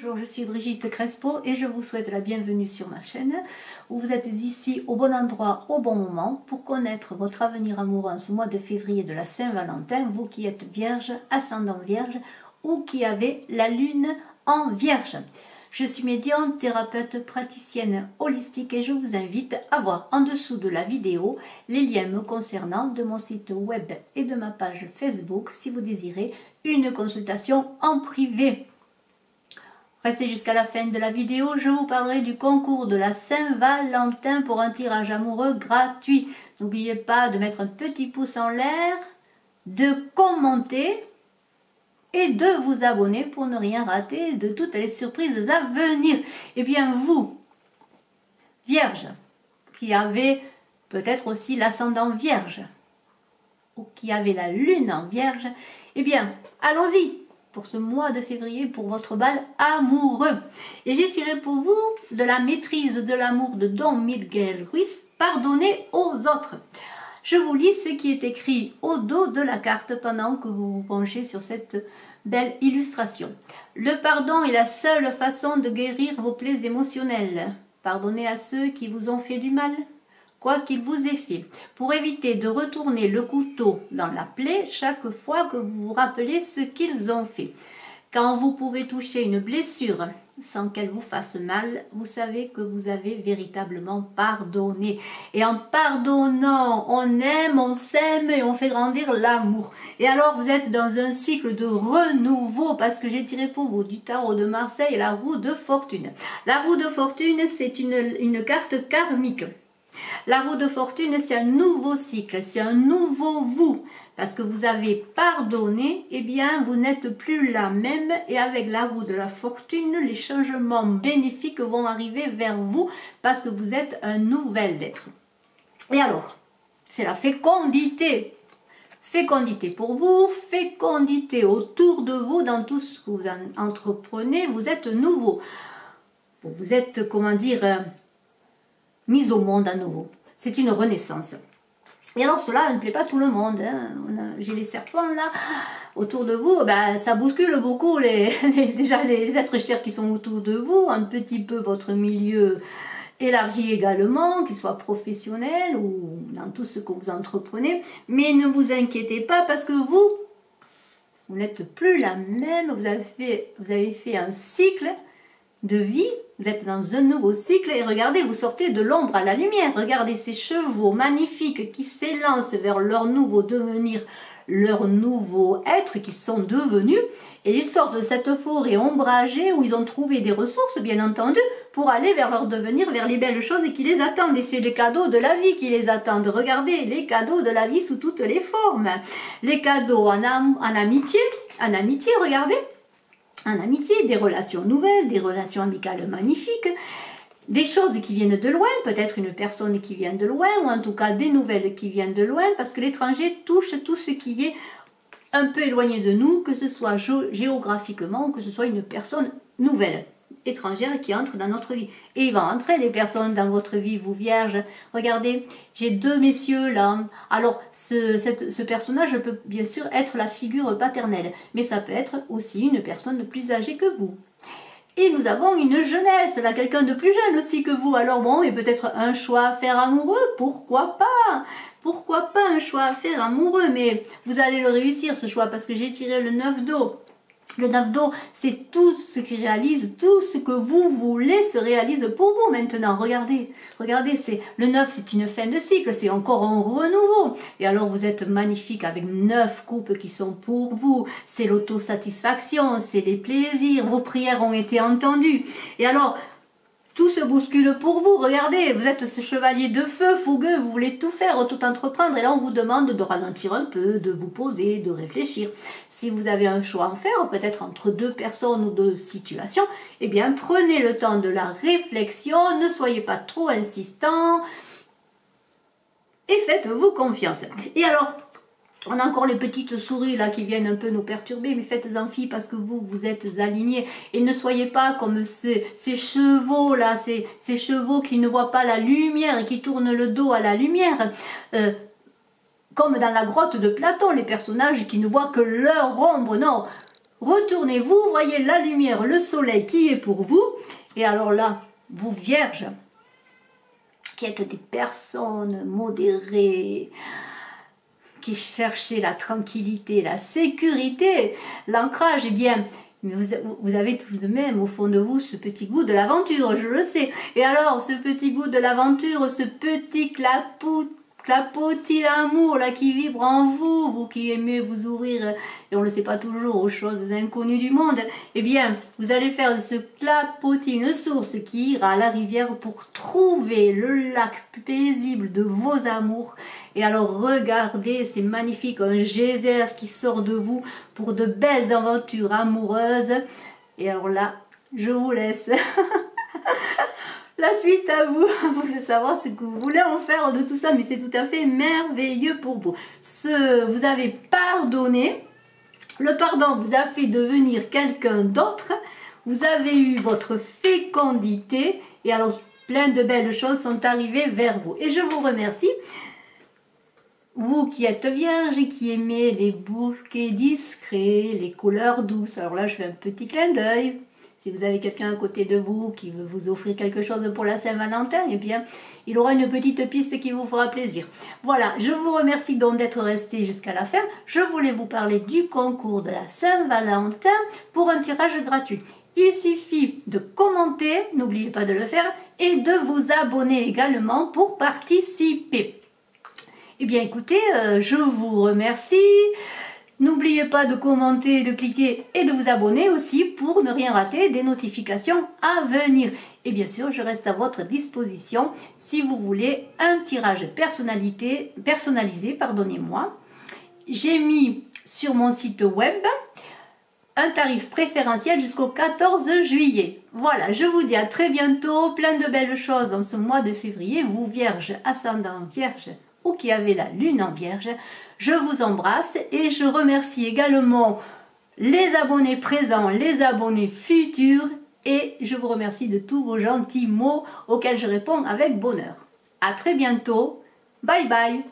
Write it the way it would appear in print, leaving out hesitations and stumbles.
Bonjour, je suis Brigitte Crespo et je vous souhaite la bienvenue sur ma chaîne où vous êtes ici au bon endroit, au bon moment pour connaître votre avenir amoureux en ce mois de février de la Saint-Valentin, vous qui êtes vierge, ascendant vierge ou qui avez la lune en vierge. Je suis médium, thérapeute, praticienne holistique et je vous invite à voir en dessous de la vidéo les liens me concernant de mon site web et de ma page Facebook si vous désirez une consultation en privé. Restez jusqu'à la fin de la vidéo, je vous parlerai du concours de la Saint-Valentin pour un tirage amoureux gratuit. N'oubliez pas de mettre un petit pouce en l'air, de commenter et de vous abonner pour ne rien rater de toutes les surprises à venir. Et bien vous, Vierge, qui avez peut-être aussi l'ascendant Vierge, ou qui avez la lune en Vierge, eh bien, allons-y pour ce mois de février, pour votre bal amoureux. Et j'ai tiré pour vous de la maîtrise de l'amour de Don Miguel Ruiz, pardonnez aux autres. Je vous lis ce qui est écrit au dos de la carte pendant que vous vous penchez sur cette belle illustration. Le pardon est la seule façon de guérir vos plaies émotionnelles. Pardonnez à ceux qui vous ont fait du mal, quoi qu'il vous ait fait, pour éviter de retourner le couteau dans la plaie chaque fois que vous vous rappelez ce qu'ils ont fait. Quand vous pouvez toucher une blessure sans qu'elle vous fasse mal, vous savez que vous avez véritablement pardonné. Et en pardonnant, on aime, on s'aime et on fait grandir l'amour. Et alors vous êtes dans un cycle de renouveau parce que j'ai tiré pour vous du tarot de Marseille la roue de fortune. La roue de fortune, c'est une carte karmique. La roue de fortune, c'est un nouveau cycle, c'est un nouveau vous. Parce que vous avez pardonné, eh bien, vous n'êtes plus la même. Et avec la roue de la fortune, les changements bénéfiques vont arriver vers vous parce que vous êtes un nouvel être. Et alors, c'est la fécondité. Fécondité pour vous, fécondité autour de vous, dans tout ce que vous entreprenez, vous êtes nouveau. Vous êtes, comment dire, mise au monde à nouveau. C'est une renaissance. Et alors cela ne plaît pas tout le monde. Hein. J'ai les serpents là autour de vous. Ben, ça bouscule beaucoup déjà les êtres chers qui sont autour de vous. Un petit peu votre milieu élargi également, qu'il soit professionnel ou dans tout ce que vous entreprenez. Mais ne vous inquiétez pas parce que vous n'êtes plus la même. Vous avez fait un cycle de vie, vous êtes dans un nouveau cycle et regardez, vous sortez de l'ombre à la lumière. Regardez ces chevaux magnifiques qui s'élancent vers leur nouveau devenir, leur nouveau être qu'ils sont devenus et ils sortent de cette forêt ombragée où ils ont trouvé des ressources, bien entendu, pour aller vers leur devenir, vers les belles choses qui les attendent. Et c'est les cadeaux de la vie qui les attendent. Regardez, les cadeaux de la vie sous toutes les formes. Les cadeaux en amitié, regardez. En amitié, des relations nouvelles, des relations amicales magnifiques, des choses qui viennent de loin, peut-être une personne qui vient de loin, ou en tout cas des nouvelles qui viennent de loin, parce que l'étranger touche tout ce qui est un peu éloigné de nous, que ce soit géographiquement, ou que ce soit une personne nouvelle, étrangère qui entre dans notre vie. Et il va entrer des personnes dans votre vie, vous vierges. Regardez, j'ai deux messieurs là. Alors, ce personnage peut bien sûr être la figure paternelle, mais ça peut être aussi une personne plus âgée que vous. Et nous avons une jeunesse, là, quelqu'un de plus jeune aussi que vous. Alors bon, et peut-être un choix à faire amoureux, pourquoi pas? Pourquoi pas un choix à faire amoureux? Mais vous allez le réussir ce choix, parce que j'ai tiré le 9 d'eau. Le 9 d'eau, c'est tout ce qui réalise, tout ce que vous voulez se réalise pour vous maintenant. Regardez, regardez, le 9, c'est une fin de cycle, c'est encore un renouveau. Et alors vous êtes magnifique avec 9 coupes qui sont pour vous. C'est l'autosatisfaction, c'est les plaisirs, vos prières ont été entendues. Et alors, tout se bouscule pour vous, regardez, vous êtes ce chevalier de feu, fougueux, vous voulez tout faire, tout entreprendre, et là on vous demande de ralentir un peu, de vous poser, de réfléchir. Si vous avez un choix à faire, peut-être entre deux personnes ou deux situations, eh bien prenez le temps de la réflexion, ne soyez pas trop insistant, et faites-vous confiance. Et alors, on a encore les petites souris là qui viennent un peu nous perturber, mais faites-en fi parce que vous êtes alignés. Et ne soyez pas comme ces chevaux là, ces chevaux qui ne voient pas la lumière et qui tournent le dos à la lumière. Comme dans la grotte de Platon, les personnages qui ne voient que leur ombre. Non, retournez-vous, voyez la lumière, le soleil qui est pour vous. Et alors là, vous vierges, qui êtes des personnes modérées, qui cherchez la tranquillité, la sécurité, l'ancrage, eh bien, vous avez tout de même au fond de vous ce petit goût de l'aventure, je le sais. Et alors, ce petit goût de l'aventure, ce petit clapotis d'amour là qui vibre en vous, vous qui aimez vous ouvrir, et on ne le sait pas toujours, aux choses inconnues du monde, eh bien, vous allez faire de ce clapotis une source qui ira à la rivière pour trouver le lac paisible de vos amours. Et alors, regardez, c'est magnifique, un geyser qui sort de vous pour de belles aventures amoureuses. Et alors là, je vous laisse la suite à vous de savoir ce que vous voulez en faire de tout ça, mais c'est tout à fait merveilleux pour vous. Vous avez pardonné, le pardon vous a fait devenir quelqu'un d'autre, vous avez eu votre fécondité, et alors plein de belles choses sont arrivées vers vous. Et je vous remercie, vous qui êtes vierge et qui aimez les bouquets discrets, les couleurs douces. Alors là, je fais un petit clin d'œil. Si vous avez quelqu'un à côté de vous qui veut vous offrir quelque chose pour la Saint-Valentin, eh bien, il aura une petite piste qui vous fera plaisir. Voilà, je vous remercie donc d'être resté jusqu'à la fin. Je voulais vous parler du concours de la Saint-Valentin pour un tirage gratuit. Il suffit de commenter, n'oubliez pas de le faire, et de vous abonner également pour participer. Eh bien, écoutez, je vous remercie. N'oubliez pas de commenter, de cliquer et de vous abonner aussi pour ne rien rater des notifications à venir. Et bien sûr, je reste à votre disposition si vous voulez un tirage personnalisé, pardonnez-moi. J'ai mis sur mon site web un tarif préférentiel jusqu'au 14 juillet. Voilà, je vous dis à très bientôt, plein de belles choses en ce mois de février. Vous vierge, ascendant vierge ou qui avez la lune en vierge, je vous embrasse et je remercie également les abonnés présents, les abonnés futurs et je vous remercie de tous vos gentils mots auxquels je réponds avec bonheur. À très bientôt, bye bye.